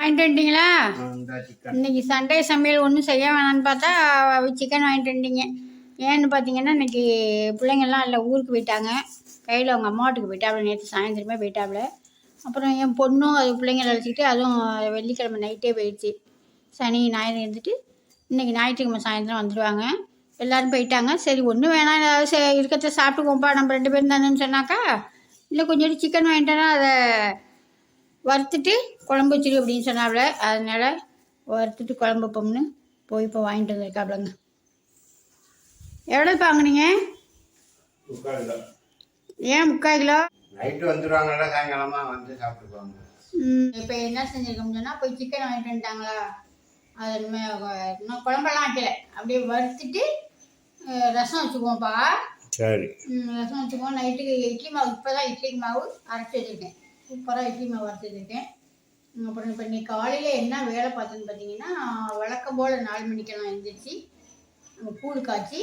வாங்கிட்டு வந்துட்டீங்களா? இன்னைக்கு சண்டே சமையல் ஒன்றும் செய்ய வேணான்னு பார்த்தா சிக்கன் வாங்கிட்டு வந்துட்டீங்க. ஏன்னு பார்த்தீங்கன்னா இன்றைக்கி பிள்ளைங்கள்லாம் இல்லை ஊருக்கு போயிட்டாங்க. கையில் அவங்க அம்மா வீட்டுக்கு போயிட்டாப்புல, நேற்று சாயந்தரமே போயிட்டாப்புல. அப்புறம் என் பொண்ணும் அது பிள்ளைங்களை அழைச்சிக்கிட்டு அதுவும் வெள்ளிக்கிழமை நைட்டே போயிடுச்சு. சனி ஞாயிறு இருந்துட்டு இன்றைக்கி ஞாயிற்றுக்கிழமை சாயந்தரம் வந்துடுவாங்க. எல்லோரும் போயிட்டாங்க. சரி ஒன்றும் வேணாம், ஏதாவது இருக்கிறத சாப்பிட்டுக்கோப்பா, நம்ம 2 பேரும் தானேன்னு சொன்னாக்கா, இல்லை கொஞ்சோண்டு சிக்கன் வாங்கிட்டேன்னா அதை வறுத்துட்டு குழம்பு வச்சிரு அப்படின்னு சொன்னாப்புல. அதனால் வறுத்துட்டு குழம்பு வைப்போம்னு போய் இப்போ வாங்கிட்டு வந்திருக்காப்புலங்க. எவ்வளோ வாங்குனீங்க? ஏன் 3/4 கிலோ? நைட்டு வந்துடுவாங்கல்ல, சாயங்காலமாக வந்து சாப்பிட்டுக்குவாங்க. இப்போ என்ன செஞ்சுருக்கோம்னு சொன்னால் போய் சிக்கன் வாங்கிட்டு வந்துட்டாங்களா, அது இன்னும் குழம்பெல்லாம் வைக்கல, அப்படியே வறுத்துட்டு ரசம் வச்சுக்குவோம்ப்பா. சரி, ரசம் வச்சுக்குவோம். நைட்டுக்கு இட்லி மாவு, இப்போ தான் இட்லிக்கு மாவு அரைச்சி வச்சுருக்கேன். சூப்பராக இட்லி மாவு அரைச்சி வச்சுருக்கேன். அப்புறம் இப்போ இன்னைக்கு காலையில் என்ன வேலை பார்த்தேன்னு பார்த்தீங்கன்னா, வழக்கம் போல் 4 மணிக்கெல்லாம் எழுந்திரிச்சு நம்ம கூழ் காய்ச்சி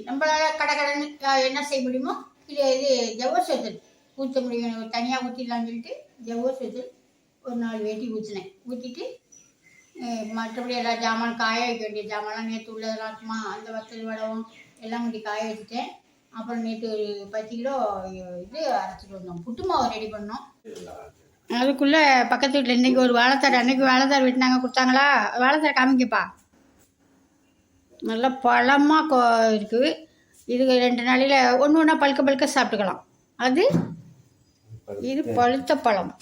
நம்மளால் கடைன்னு என்ன செய்ய முடியுமோ இல்லை இது ஜவ்வரிசி வத்தல் ஊற்ற முடியும், தனியாக ஊற்றிடலான்னு சொல்லிட்டு ஜவ்வரிசி வத்தல் ஒரு 4 வேட்டி ஊற்றினேன். ஊற்றிட்டு மற்றபடி எல்லா ஜாமான் காய வைக்க வேண்டிய ஜாமான்லாம் நேற்று உள்ளதெல்லாம் சும்மா அந்த வத்தல் வடவும் எல்லாம் கொஞ்சம் காய வச்சுட்டேன். அப்புறம் நேற்று ஒரு 10 கிலோ இது அரைச்சிட்டு வந்தோம், புட்டு மாவு ரெடி பண்ணோம். அதுக்குள்ளே பக்கத்து வீட்டில் இன்றைக்கி ஒரு வாழைத்தார், அன்றைக்கி வாழைத்தார் வெட்டினாங்க கொடுத்தாங்களா, வாழைத்தார் காமிக்கப்பா. நல்லா பழமாக இருக்குது. இதுக்கு 2 நாளையில் ஒன்று ஒன்றா பழுக்க சாப்பிட்டுக்கலாம். இது பழுத்த பழம்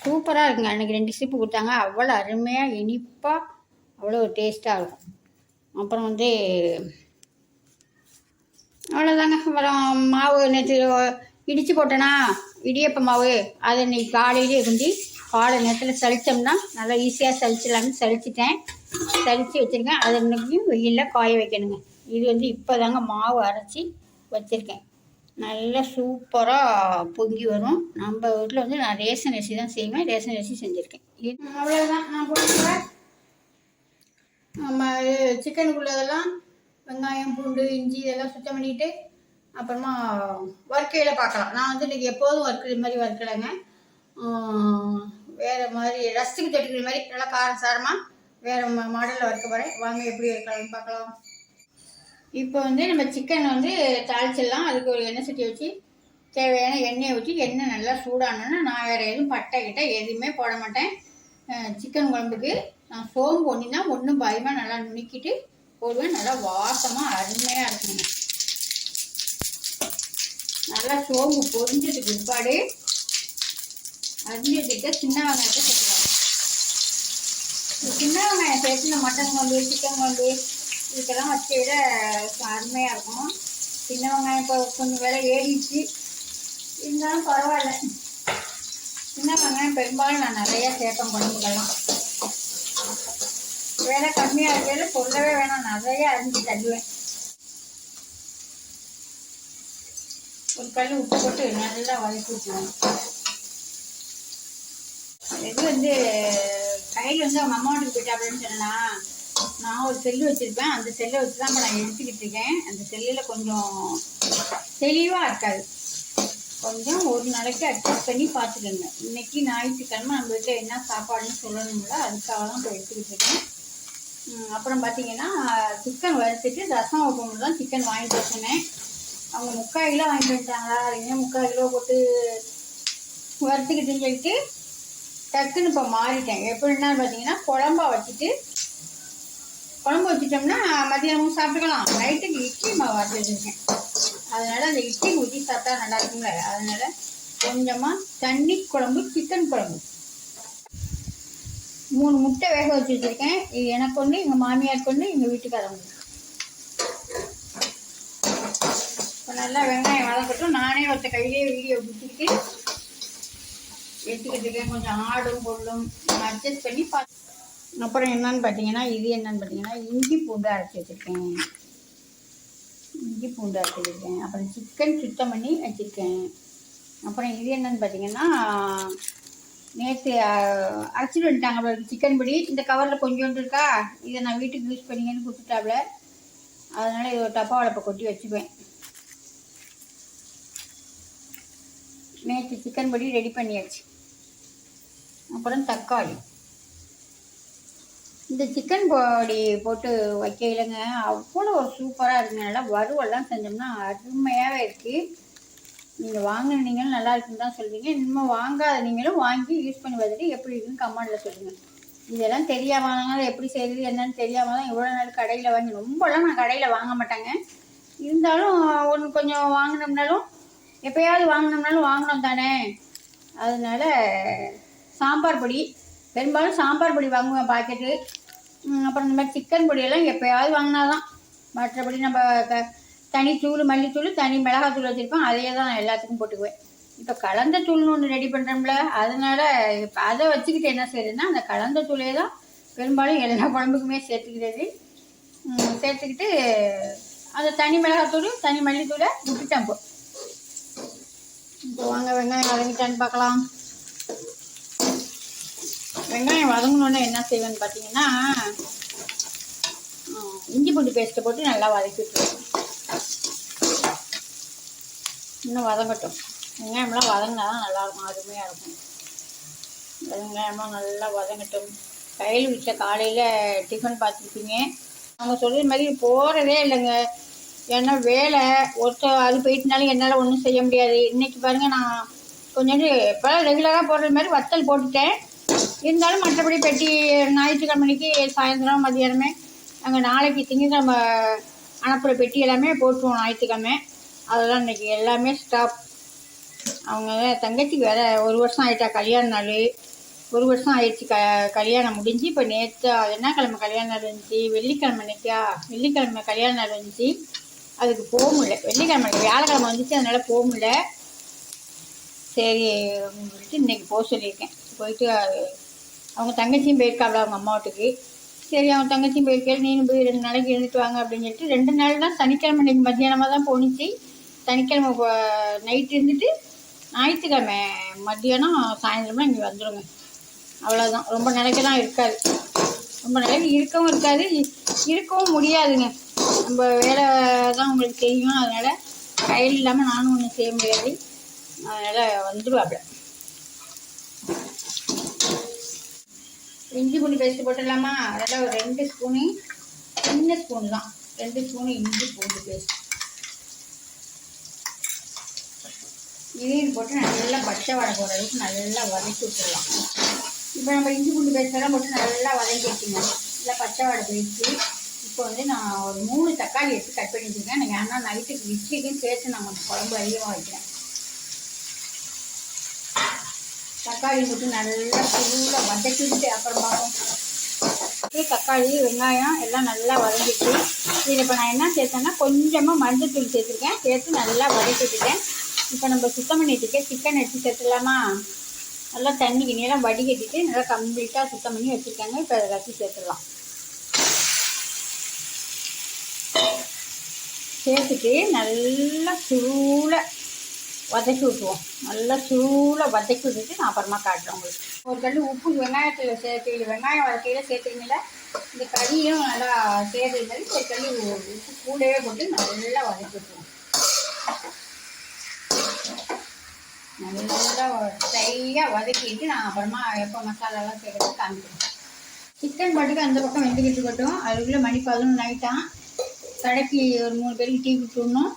சூப்பராக இருக்குங்க. அன்றைக்கி 2 சீப்பு கொடுத்தாங்க, அவ்வளோ அருமையாக இனிப்பாக அவ்வளோ டேஸ்ட்டாக இருக்கும். அப்புறம் அவ்வளோதாங்க. அப்புறம் மாவு நேற்று இடித்து போட்டேனா இடியப்ப மாவு, அதை இன்னைக்கு காலையிலேயே குந்தி காலை நேரத்தில் சளித்தோம்னா நல்லா ஈஸியாக சளிச்சிடலாம்னு சளிச்சிட்டேன். சளிச்சு வச்சுருக்கேன். அதை இன்னைக்கும் வெயிலில் காய வைக்கணுங்க. இது இப்போ தாங்க மாவு அரைச்சி வச்சுருக்கேன். நல்லா சூப்பராக பொங்கி வரும். நம்ம வீட்டில் நான் ரேஷன் அரிசி தான் செய்வேன், ரேஷன் அரிசி செஞ்சுருக்கேன். அவ்வளோதான். நான் போட்டுக்கிறேன். நம்ம சிக்கனுக்குள்ளதெல்லாம் வெங்காயம் பூண்டு இஞ்சி இதெல்லாம் சுத்தம் பண்ணிவிட்டு அப்புறமா வறுக்கையில் பார்க்கலாம். நான் இன்றைக்கி எப்போதும் வறுக்கிற மாதிரி வறுக்கலைங்க, வேறு மாதிரி ரசத்துக்கு தொட்டுக்கிற மாதிரி நல்லா காரசாரமாக வேறு மாடலில் வறுக்க போகிறேன். வாங்க எப்படி இருக்கலாம்னு பார்க்கலாம். இப்போ நம்ம சிக்கன் தாளிச்சிடலாம். அதுக்கு ஒரு எண்ணெய் சட்டி வச்சு தேவையான எண்ணெயை ஊற்றி எண்ணெய் நல்லா சூடானோன்னா நான் வேறு எதுவும் பட்டை கிட்ட எதுவுமே போட மாட்டேன். சிக்கன் குழம்புக்கு நான் சோம்பு ஒன்றுனா ஒன்றும் பயமாக நல்லா நுணுக்கிட்டு போடுவேன். நல்லா வாசமாக அருமையாக இருக்குங்க. நல்லா சோம்பு பொரிஞ்சதுக்கு பிற்பாடு அரிஞ்சிட்டு சின்ன வெங்காயத்தை சேர்த்துக்கலாம். சின்ன வெங்காயம் சேர்த்து இந்த மட்டன் குழம்பு சிக்கன் குழம்பு இதுக்கெல்லாம் வச்சு விட அருமையாக இருக்கும். சின்ன வெங்காயம் இப்போ கொஞ்சம் விலை ஏறிடுச்சு, இருந்தாலும் பரவாயில்ல. சின்ன வெங்காயம் பெரும்பாலும் நான் நிறையா சேர்ப்பேன் குழம்புக்கெல்லாம். விலை கம்மியாக இருக்கிறது சொல்லவே வேணாம், நிறையா அரிஞ்சு தள்ளுவேன். ஒரு கல் உப்பு போட்டு நல்லா வதக்கி விட்டுருவேன். இது கையில் அவங்க அம்மா வீட்டுக்கு போயிட்டா அப்படின்னு சொன்னா, நான் ஒரு செல்லு வச்சுருப்பேன். அந்த செல்லை வச்சு தான் இப்போ நான் எடுத்துக்கிட்டு இருக்கேன். அந்த செல்லில் கொஞ்சம் தெளிவாக இருக்காது. கொஞ்சம் ஒரு நாளைக்கு அட்ஜஸ்ட் பண்ணி பார்த்துக்கோங்க. இன்றைக்கி ஞாயிற்றுக்கிழமை நம்ம வீட்டில் என்ன சாப்பாடுன்னு சொல்லணும்ல, அதுக்காக தான் இப்போ எடுத்துக்கிட்டு இருக்கேன். அப்புறம் பார்த்தீங்கன்னா சிக்கன் வறுத்துட்டு ரசம் வைப்போம் தான் சிக்கன் வாங்கிட்டு வச்சுனேன். அவங்க 3/4 கிலோ வாங்கிட்டு வந்துட்டாங்களா, இல்லைன்னா 3/4 கிலோ போட்டு வறுத்துக்கிட்டுன்னு சொல்லிட்டு டக்குன்னு இப்போ மாறிட்டேன். எப்படின்னா பார்த்தீங்கன்னா குழம்பா வச்சுட்டு குழம்பு வச்சுட்டோம்னா மதியானமும் சாப்பிட்டுக்கலாம். நைட்டுக்கு இட்லி மாவு வறுத்து வச்சுருக்கேன். அதனால் அந்த இட்லி ஊற்றி சாப்பிட்டா நல்லா இருக்குங்கள, அதனால் கொஞ்சமாக தண்ணி குழம்பு சிக்கன் குழம்பு 3 முட்டை வேக வச்சு வச்சுருக்கேன். இது எனக்கு ஒன்று, எங்கள் மாமியாருக்கு ஒன்று, எங்கள் வீட்டுக்காரங்க. இப்போ நல்லா வெங்காயம் வதக்கட்டும். நானே ஒருத்த கையிலேயே வீடியோ பிடிச்சிக்கிட்டு எடுத்துக்கிட்டு இருக்கேன். கொஞ்சம் ஆடும் பொருளும் அட்ஜஸ்ட் பண்ணி பார்த்து. அப்புறம் என்னன்னு பார்த்தீங்கன்னா இஞ்சி பூண்டு அரைச்சி வச்சுருக்கேன். அப்புறம் சிக்கன் சுத்தம் பண்ணி வச்சுருக்கேன். அப்புறம் இது என்னன்னு பார்த்தீங்கன்னா நேற்று அரைச்சிட்டு வந்துட்டாங்க சிக்கன் பொடி. இந்த கவரில் கொஞ்சோண்டு இருக்கா, இதை நான் வீட்டுக்கு யூஸ் பண்ணிங்கன்னு கொடுத்துட்டாப்புல. அதனால் இது ஒரு டப்பா வளப்பை கொட்டி வச்சுக்குவேன். நேற்று சிக்கன் பொடி ரெடி பண்ணியாச்சு. அப்புறம் தக்காளி. இந்த சிக்கன் பொடி போட்டு வைக்கலைங்க அவ்வளோ ஒரு சூப்பராக இருக்குங்க. நல்லா வறுவெல்லாம் செஞ்சோம்னா அருமையாகவே இருக்குது. நீங்கள் வாங்கினீங்களும் நல்லா இருக்குன்னு தான் சொல்வீங்க. இன்னும் வாங்காத நீங்களும் வாங்கி யூஸ் பண்ணி பார்த்துட்டு எப்படி இருக்குன்னு கமெண்டில் சொல்லுங்கள். இதெல்லாம் தெரியாமல் எப்படி செய்கிறது என்னன்னு தெரியாமல் தான் இவ்வளோ நாள் கடையில் வாங்கி, ரொம்பலாம் நான் கடையில் வாங்க மாட்டேங்க. இருந்தாலும் ஒன்று கொஞ்சம் வாங்கினோம்னாலும் எப்போயாவது வாங்கினோம்னாலும் வாங்கினோம் தானே. அதனால் சாம்பார் பொடி, பெரும்பாலும் சாம்பார் பொடி வாங்குவேன் பாக்கெட்டு. அப்புறம் இந்த மாதிரி சிக்கன் பொடியெல்லாம் எப்போயாவது வாங்கினா தான். மற்றபடி நம்ம தனித்தூள், மல்லித்தூள், தனி மிளகாத்தூள் வச்சுருப்போம், அதையே தான் நான் எல்லாத்துக்கும் போட்டுக்குவேன். இப்போ கலந்த தூள்னு ஒன்று ரெடி பண்ணுறோம்ல, அதனால் இப்போ அதை வச்சுக்கிட்டு என்ன செய்யுதுன்னா அந்த கலந்த தூளே தான் பெரும்பாலும் எல்லா குழம்புக்குமே சேர்த்துக்கிட்டு அந்த தனி மிளகாத்தூள், தனி மல்லித்தூளை விட்டுட்டேன். இப்போ வாங்க வெங்காயம் வதங்கிட்டான்னு பார்க்கலாம். வெங்காயம் வதங்கணுன்னு என்ன செய்வேன்னு பார்த்தீங்கன்னா, இஞ்சி பூண்டு பேஸ்ட்டை போட்டு நல்லா வதக்கி விட்டுருவேன். இன்னும் வதங்கட்டும். வெங்காயம்லாம் வதங்கினா தான் நல்லாயிருக்கும், அருமையாக இருக்கும். வெங்காயம்லாம் நல்லா வதங்கட்டும். கையில் வீட்டில் காலையில் டிஃபன் பார்த்துருப்பீங்க. அவங்க சொல்கிற மாதிரி போகிறதே இல்லைங்க. ஏன்னா வேலை அது போயிட்டுனாலும் என்னால் ஒன்றும் செய்ய முடியாது. இன்றைக்கி பாருங்கள், நான் கொஞ்சோண்டு இப்போலாம் ரெகுலராக போடுற மாதிரி வத்தல் போட்டுட்டேன். இருந்தாலும் மற்றபடி பெட்டி ஞாயிற்றுக்கிழமைக்கு சாயந்தரம் மதியானமே நாங்கள் நாளைக்கு திங்கக்கிழமை அனுப்புகிற பெட்டி எல்லாமே போட்டுருவோம் ஞாயிற்றுக்கிழமை. அதெல்லாம் இன்றைக்கி எல்லாமே ஸ்டாப். அவங்க தங்கச்சிக்கு வேறு 1 வருஷம் ஆகிட்டா கல்யாண நாள். 1 வருஷம் ஆயிடுச்சு கல்யாணம் முடிஞ்சு. இப்போ நேற்று என்ன கிழமை கல்யாண நாள் இருந்துச்சு, வெள்ளிக்கிழமை கல்யாண நாள் வந்துச்சு. அதுக்கு போக முடியல. வெள்ளிக்கிழமை வியாழக்கிழமை வந்துச்சு, அதனால் போக முடியல. சரி அப்படின்னு சொல்லிட்டு இன்றைக்கி போக சொல்லியிருக்கேன். போயிட்டு அவங்க தங்கச்சியும் போயிருக்காப்ல அவங்க அம்மா வீட்டுக்கு. சரி அவங்க தங்கச்சியும் போயிருக்கேன், நீனும் போய் 2 நாளைக்கு இருந்துட்டு வாங்க அப்படின்னு சொல்லிட்டு 2 நாள் தான். சனிக்கிழமை இன்றைக்கி மத்தியானமாக தான் போணுச்சு. சனிக்கிழமை நைட்டு இருந்துட்டு ஞாயிற்றுக்கிழமை மத்தியானம் சாயந்தரமாக இங்கே வந்துடுங்க. அவ்வளோதான். ரொம்ப நாளைக்கெல்லாம் இருக்காது. ரொம்ப நாளைக்கு இருக்கவும் இருக்காது, இருக்கவும் முடியாதுங்க. நம்ம வேலை தான் உங்களுக்கு தெரியும். அதனால் கையில் இல்லாமல் நானும் ஒன்றும் செய்ய முடியாது. அதனால் வந்துடுவாப்ல. இஞ்சி பூண்டு பேஸ்ட்டு போட்டுடலாமா? அதெல்லாம் ஒரு 2 ஸ்பூனு, சின்ன ஸ்பூன் தான், 2 ஸ்பூனு இஞ்சி பூண்டு பேஸ்ட். இதையும் போட்டு நல்லா பச்சை வாடை போகிற அளவுக்கு நல்லா வதக்கி விட்டுடலாம். இப்போ நம்ம இஞ்சி பூண்டு பேஸ்ட்டெல்லாம் போட்டு நல்லா வதக்கி வச்சுங்க. நல்லா பச்சை வாடை போயிடுச்சு. இப்போ நான் ஒரு 3 தக்காளி எடுத்து கட் பண்ணி வச்சுருக்கேன். எனக்கு ஆனால் நைட்டுக்கு இட்லிக்கும் சேர்த்து நான் கொஞ்சம் குழம்பு அதிகமாக வைக்கிறேன். தக்காளி போட்டு நல்லா ஃபுல்லாக வதக்கிட்டு அப்புறம் பார்ப்போம். தக்காளி வெங்காயம் எல்லாம் நல்லா வதங்கிட்டு இதில் இப்போ நான் என்ன சேர்த்தேன்னா கொஞ்சமாக மஞ்சள் சேர்த்துருக்கேன். சேர்த்து நல்லா வதக்கிட்டுட்டேன். இப்போ நம்ம சுத்தம் பண்ணி வச்சுருக்கேன் சிக்கன் எடுத்து சேர்த்துடலாமா? நல்லா தண்ணி கிண்ணியெல்லாம் வடிகட்டிட்டு நல்லா கம்ப்ளீட்டாக சுத்தம் பண்ணி வச்சுருக்காங்க. இப்போ அதை வச்சு சேர்த்துடலாம். சேர்த்துட்டு நல்லா சூளை வதக்கி விட்டுருவோம். நல்லா சூளை வதக்கி விட்டுட்டு நான் அப்புறமா காட்டுறேன் உங்களுக்கு. ஒரு கல் உப்பு வெங்காயத்தில் சேர்த்து, வெங்காயம் வதக்கையில் சேர்த்துறீங்களா, இந்த கறியும் நல்லா சேர்த்து மாதிரி ஒரு கல் உப்பு கூடவே போட்டு நல்லா வதக்கி விட்டுருவோம். நல்லா ட்ரையாக வதக்கிட்டு நான் அப்புறமா எப்போ மசாலாலாம் சேர்க்கறது காமிக்கிறேன். சிக்கன் பாட்டுக்கு அந்த பக்கம் வெந்துக்கிட்டு இருக்கட்டும். அதுக்குள்ளே மணி 11 ஆகிட்டான். கடைக்கு ஒரு 3 பேருக்கு டீ கொடுத்துடணும்.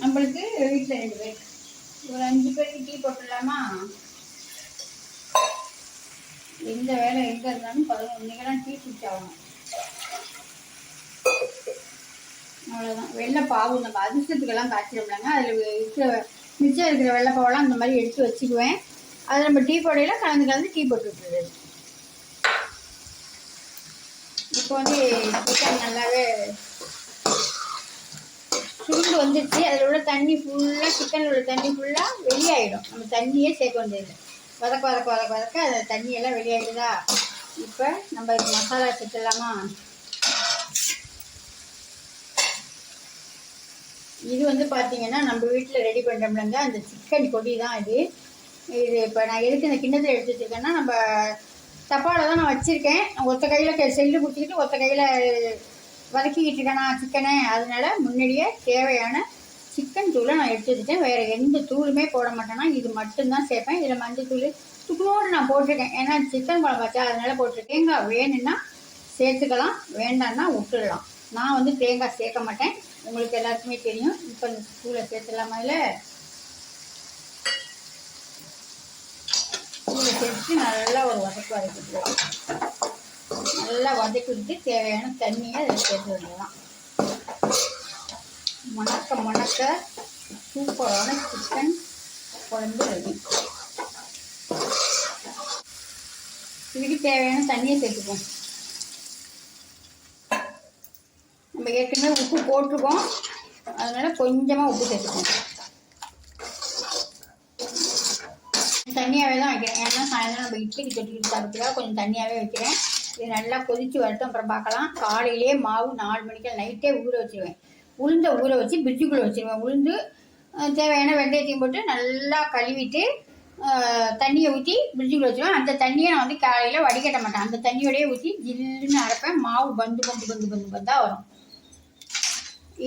நம்மளுக்கு வீட்டில் 2 பேருக்கு ஒரு 5 பேருக்கு டீ போட்டுடலாமா? எந்த வேலை எங்கே இருந்தாலும் 11 டீ குடிச்சு ஆகணும். அவ்வளோதான். வெள்ளைப்பாவு நம்ம அதிர்ஷ்டத்துக்கெல்லாம் காய்ச்சிடலாங்க. அதில் மிச்சம் இருக்கிற வெள்ளைப்பாவெல்லாம் இந்த மாதிரி எடுத்து வச்சுக்குவேன். அதை நம்ம டீ போடையில் கலந்து டீ போட்டு விட்டுருது. இப்போ சிக்கன் நல்லாவே சுருண்டு வந்துடுச்சு. அதில் உள்ள தண்ணி ஃபுல்லாக, சிக்கனில் உள்ள தண்ணி ஃபுல்லாக வெளியாகிடும். நம்ம தண்ணியே சேர்க்க வேண்டியது. வதக்க அந்த தண்ணியெல்லாம் வெளியாகிடுதா? இப்போ நம்ம இது மசாலா சேர்த்துடலாமா? இது பார்த்தீங்கன்னா நம்ம வீட்டில் ரெடி பண்ணுறோம்லங்க, அந்த சிக்கன் பொடி தான் இது. இப்போ நான் எதுக்கு இந்த கிண்ணத்தில் எடுத்து வச்சுருக்கேன்னா, நம்ம தப்பாவில் தான் நான் வச்சுருக்கேன். ஒத்த கையில் செல்லு குடிச்சிக்கிட்டு ஒத்த கையில் வதக்கிக்கிட்டு இருக்கேனா சிக்கனை. அதனால முன்னாடியே தேவையான சிக்கன் தூளை நான் எடுத்து வச்சுட்டேன். வேறு எந்த தூளுமே போட மாட்டேன்னா இது மட்டும்தான் சேர்ப்பேன். இதில் மஞ்சள் சுக்குனோடு நான் போட்டிருக்கேன். ஏன்னா சிக்கன் குழம்பு வச்சா அதனால போட்டிருக்கேன். தேங்காய் வேணும்னா சேர்த்துக்கலாம், வேண்டாம்னா விட்டுடலாம். நான் வந்து தேங்காய் சேர்க்க மாட்டேன், உங்களுக்கு எல்லாருக்குமே தெரியும். இப்போ இந்த ஸ்கூலை சேர்த்துடலாமா? இல்லை ஸ்கூலை சேர்த்து நல்லா ஒரு வதக்கிடுவோம். நல்லா வதக்கி விட்டு தேவையான தண்ணியை அதில் சேர்த்து விடலாம். மணக்க சூப்பரான சிக்கன் குழம்பு ரெடி. இதுக்கு தேவையான தண்ணியை சேர்த்துப்போம். நம்ம ஏற்கனவே உப்பு போட்டிருக்கோம், அதனால கொஞ்சமாக உப்பு சேர்த்துப்போம். தண்ணியாகவே தான் வைக்கிறேன், ஏன்னா சாயந்தரம் நம்ம இட்லிக்கு தொட்டிக்கிட்டு சாப்பிட்டுக்காக கொஞ்சம் தண்ணியாகவே வைக்கிறேன். இது நல்லா கொதித்து வரட்டும், அப்புறம் பார்க்கலாம். காலையிலே மாவு 4 மணிக்கு நைட்டே ஊற வச்சுருவேன். உளுந்தை ஊற வச்சு பிரிட்ஜுக்குள்ளே வச்சுருவேன். உளுந்து தேவையான வெந்தயத்தையும் போட்டு நல்லா கழுவிட்டு தண்ணியை ஊற்றி பிரிட்ஜுக்குள்ளே வச்சுருவேன். அந்த தண்ணியை நான் வந்து காலையில் வடிகட்ட மாட்டேன், அந்த தண்ணியோடையே ஊற்றி ஜில்லுன்னு அரைப்பேன். மாவு பந்தாக வரும்.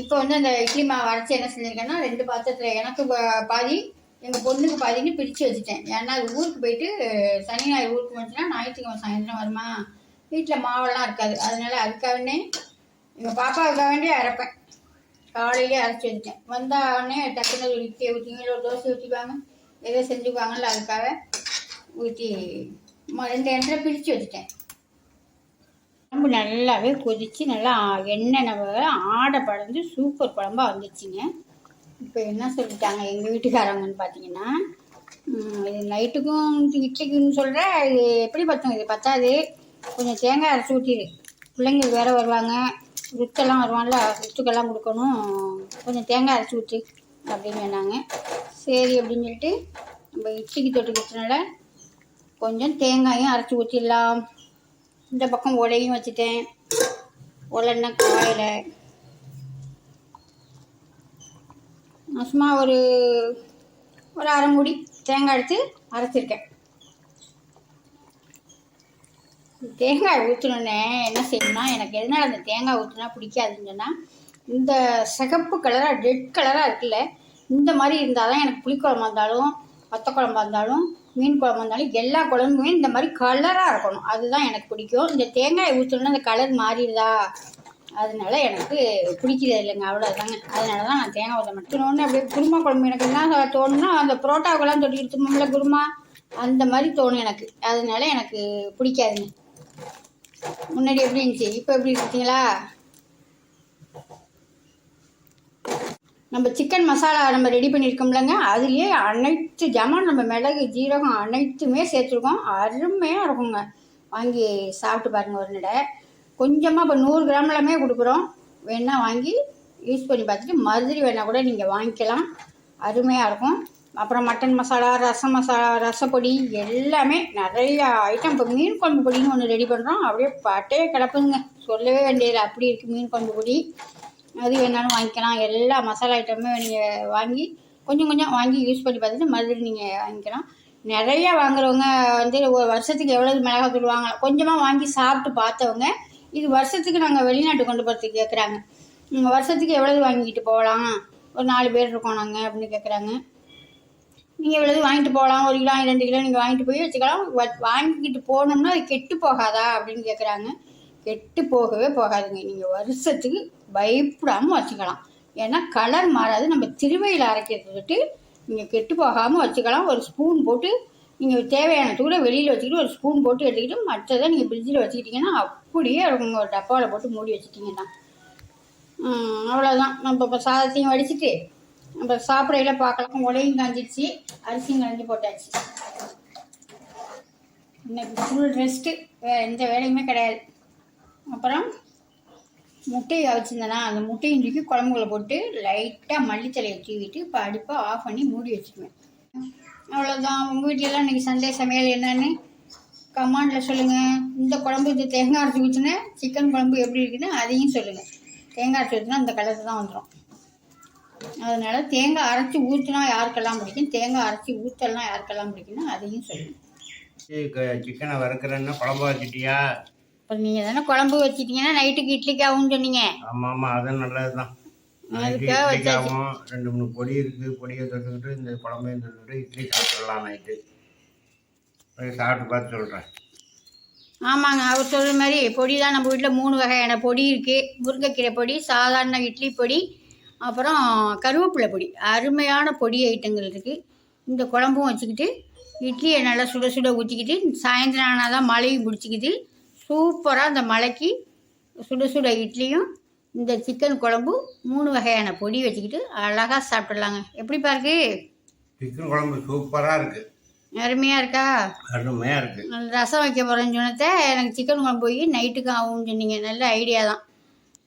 இப்போ வந்து அந்த இட்லி மாவு அரைச்சி என்ன செஞ்சுருக்கேன்னா 2 பாத்திரத்தில் எனக்கு பாதி, எங்கள் பொண்ணுக்கு பாதின்னு பிரித்து வச்சுட்டேன். ஏன்னா அது ஊருக்கு போயிட்டு சனி ஞாயிறு ஊருக்கு வந்துச்சுன்னா ஞாயிற்றுக்கிழமை சாயந்தரம் வருமா, வீட்டில் மாவெல்லாம் இருக்காது. அதனால அதுக்காகவே எங்கள் பாப்பாவுக்காக வேண்டிய அரைப்பேன். காலையிலே அரைச்சி வச்சுட்டேன். வந்தாடனே டக்குன்னு ஒரு இட்லியை ஊற்றிங்க, ஒரு தோசை ஊற்றிக்குவாங்க, எதோ செஞ்சுக்குவாங்கல்ல, அதுக்காக ஊற்றி 2 இடத்துல பிரித்து வச்சுட்டேன். குழம்பு நல்லாவே கொதித்து நல்லா எண்ணெய் நம்ம ஆடை படந்து சூப்பர் குழம்பா வந்துச்சுங்க. இப்போ என்ன சொல்லிட்டாங்க எங்கள் வீட்டுக்காரங்கன்னு பார்த்தீங்கன்னா, இது நைட்டுக்கும் இட்லிக்குன்னு சொல்கிற, இது எப்படி பார்த்தோம், இது பத்தாது, கொஞ்சம் தேங்காய் அரைச்சி ஊற்றிடு, பிள்ளைங்க வேறு வருவாங்க, ருத்தெல்லாம் வருவான்ல, ருத்துக்கெல்லாம் கொடுக்கணும், கொஞ்சம் தேங்காய் அரைச்சி ஊற்றி அப்படின்னு சொன்னாங்க. சரி அப்படின்னு சொல்லிட்டு நம்ம இட்லிக்கு தொட்டுக்கிறதுனால கொஞ்சம் தேங்காயும் அரைச்சி ஊற்றிடலாம். இந்த பக்கம் உலையும் வச்சுட்டேன், உலைன்னா காயில் சும்மா ஒரு அரை மூடி தேங்காய் எடுத்து அரைச்சிருக்கேன். தேங்காய் ஊற்றினோடனே என்ன செய்யணும்னா, எனக்கு எதனால் அந்த தேங்காய் ஊற்றினா பிடிக்காதுன்னு சொன்னால், இந்த சிகப்பு கலராக ரெட் கலராக இருக்குல்ல, இந்த மாதிரி இருந்தால் தான் எனக்கு புளிக்குழம்பா இருந்தாலும் வத்த குழம்பா இருந்தாலும் மீன் குழம்பா இருந்தாலும் எல்லா குழம்புமே இந்த மாதிரி கலராக இருக்கணும், அதுதான் எனக்கு பிடிக்கும். இந்த தேங்காய் ஊற்றினோன்னா அந்த கலர் மாறிடுதா, அதனால எனக்கு பிடிக்கிறது இல்லைங்க, அவ்வளோதாங்க. அதனால தான் நான் தேங்காய் ஊற்ற மாட்டேன். ஒன்று அப்படியே குருமா குழம்பு எனக்கு என்ன தோணுன்னா, அந்த புரோட்டாவுக்கெல்லாம் தொட்டிக்கிட்டு இருந்தோம்ல குருமா, அந்த மாதிரி தோணும் எனக்கு, அதனால எனக்கு பிடிக்காதுங்க. முன்னாடி எப்படி இருந்துச்சு, இப்போ எப்படி இருக்கீங்களா? நம்ம சிக்கன் மசாலா நம்ம ரெடி பண்ணியிருக்கோம்லங்க, அதுலேயே அனைத்து ஜாமான் நம்ம மிளகு ஜீரகம் அனைத்துமே சேர்த்துருக்கோம். அருமையாக இருக்குங்க, வாங்கி சாப்பிட்டு பாருங்கள் ஒரு நடை. கொஞ்சமாக இப்போ 100 கிராம்லாமே கொடுக்குறோம், வேணால் வாங்கி யூஸ் பண்ணி பார்த்துட்டு மதுரை வேணால் கூட நீங்கள் வாங்கிக்கலாம், அருமையாக இருக்கும். அப்புறம் மட்டன் மசாலா, ரசம் மசாலா, ரசப்பொடி எல்லாமே நிறையா ஐட்டம். இப்போ மீன் குழம்பு பொடின்னு ஒன்று ரெடி பண்ணுறோம், அப்படியே பட்டையே கிடப்புங்க, சொல்லவே வேண்டியதில்லை, அப்படி இருக்குது மீன் குழம்பு பொடி. அது வேணாலும் வாங்கிக்கலாம். எல்லா மசாலா ஐட்டமுமே நீங்கள் வாங்கி கொஞ்சம் கொஞ்சம் வாங்கி யூஸ் பண்ணி பார்த்துட்டு மறுபடியும் நீங்கள் வாங்கிக்கலாம். நிறையா வாங்குறவங்க வந்து ஒரு வருஷத்துக்கு எவ்வளோ மிளகாத்தூள் வாங்கலாம், கொஞ்சமாக வாங்கி சாப்பிட்டு பார்த்தவங்க இது வருஷத்துக்கு நாங்கள் வெளிநாட்டு கொண்டு போகிறதுக்கு கேட்குறாங்க. வருஷத்துக்கு எவ்வளவு வாங்கிட்டு போகலாம், ஒரு 4 பேர் இருக்கோம் நாங்கள் அப்படின்னு கேட்குறாங்க. நீங்கள் எவ்வளவு வாங்கிட்டு போகலாம், 1 கிலோ 2 கிலோ நீங்கள் வாங்கிட்டு போய் வச்சுக்கலாம். வாங்கிக்கிட்டு போனோம்னா அது கெட்டு போகாதா அப்படின்னு கேட்குறாங்க. கெட்டு போகவே போகாதுங்க, நீங்கள் வருஷத்துக்கு பயப்படாமல் வச்சுக்கலாம். ஏன்னா கலர் மாறாது, நம்ம திருவையில் அரைக்கிறதுட்டு நீங்கள் கெட்டு போகாமல் வச்சுக்கலாம். ஒரு ஸ்பூன் போட்டு நீங்கள் தேவையான தூளை வெளியில் வச்சுக்கிட்டு ஒரு ஸ்பூன் போட்டு எடுத்துக்கிட்டு மற்றதை நீங்கள் ஃப்ரிட்ஜில் வச்சுக்கிட்டிங்கன்னா அப்படியே இருக்குங்க. ஒரு டப்பாவில் போட்டு மூடி வச்சுட்டிங்கன்னா அவ்வளோதான். நம்ம இப்போ சாதத்தையும் வடிச்சிட்டு நம்ம சாப்பிடையில பார்க்கலாம். உலையும் காஞ்சிடுச்சு, அரிசியும் கலந்து போட்டாச்சு. இன்னைக்கு ஃபுல் ரெஸ்ட்டு, வேறு எந்த வேலையுமே கிடையாது. அப்புறம் முட்டையை வச்சுருந்தேன்னா அந்த முட்டையும் தூக்கி குழம்புகளை போட்டு லைட்டாக மல்லித்தலையை தூவிட்டு இப்போ அடுப்பை ஆஃப் பண்ணி மூடி வச்சுக்குவேன். அவ்வளோதான். உங்கள் வீட்டிலலாம் இன்றைக்கி சண்டே சமையல் என்னன்னு கமெண்டில் சொல்லுங்கள். இந்த குழம்பு இந்த தேங்காய் அரைச்சி ஊற்றின சிக்கன் குழம்பு எப்படி இருக்குன்னு அதையும் சொல்லுங்கள். தேங்காய் அரைச்சி ஊற்றினா அந்த கலர் தான் வந்துடும். அதனால் தேங்காய் அரைச்சி ஊற்றினா யாருக்கெல்லாம் பிடிக்கும், தேங்காய் அரைச்சி ஊற்றலாம் யாருக்கெல்லாம் பிடிக்குன்னா அதையும் சொல்லுங்கள். சிக்கனை வறுக்கிறேன்னா குழம்பு வச்சுட்டியா? இப்போ நீங்கள் தானே குழம்பு வச்சிட்டிங்கன்னா நைட்டுக்கு இட்லிக்காகவும் சொன்னீங்க. ஆமாம் ஆமாம், அது நல்லது தான். இட்லிக்காகவும் 2-3 பொடி இருக்குது, பொடியை தொட்டுக்கிட்டு இந்த குழம்பையும் தொட்டுக்கிட்டு இட்லி சாப்பிட்றலாம் நைட்டு. போய் சாப்பிட்டு பார்த்து சொல்கிறேன். ஆமாங்க, அவர் சொல்கிற மாதிரி பொடி தான். நம்ம வீட்டில் 3 வகையான பொடி இருக்குது. முருங்கைக்கீரை பொடி, சாதாரண இட்லி பொடி, அப்புறம் கருவேப்பிலை பொடி. அருமையான பொடி ஐட்டங்கள் இருக்குது. இந்த குழம்பும் வச்சுக்கிட்டு இட்லியை நல்லா சுட சுட ஊற்றிக்கிட்டு சாயந்தரம் ஆனால் தான் மழையும் பிடிச்சிக்கிது. சூப்பராக அந்த மழைக்கு சுட சுட இட்லியும் இந்த சிக்கன் குழம்பு 3 வகையான பொடி வச்சுக்கிட்டு அழகாக சாப்பிட்லாங்க. எப்படி பாருக்கு? சிக்கன் குழம்பு சூப்பராக இருக்குது. அருமையாக இருக்கா? அருமையாக இருக்குது. ரசம் வைக்க போகிறேன்னு சொன்னதை எனக்கு சிக்கன் குழம்பு போய் நைட்டுக்கு ஆகும்னு சொன்னீங்க. நல்ல ஐடியா தான்,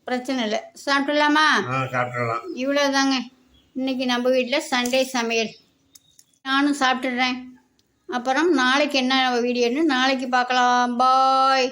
பிரச்சனை இல்லை. சாப்பிட்லாமா? சாப்பிட்றலாம். இவ்வளோ தாங்க இன்றைக்கி நம்ம வீட்டில் சண்டே சமையல். நானும் சாப்பிட்டுடுறேன். அப்புறம் நாளைக்கு என்ன வீடியோன்னு நாளைக்கு பார்க்கலாம். பாய்.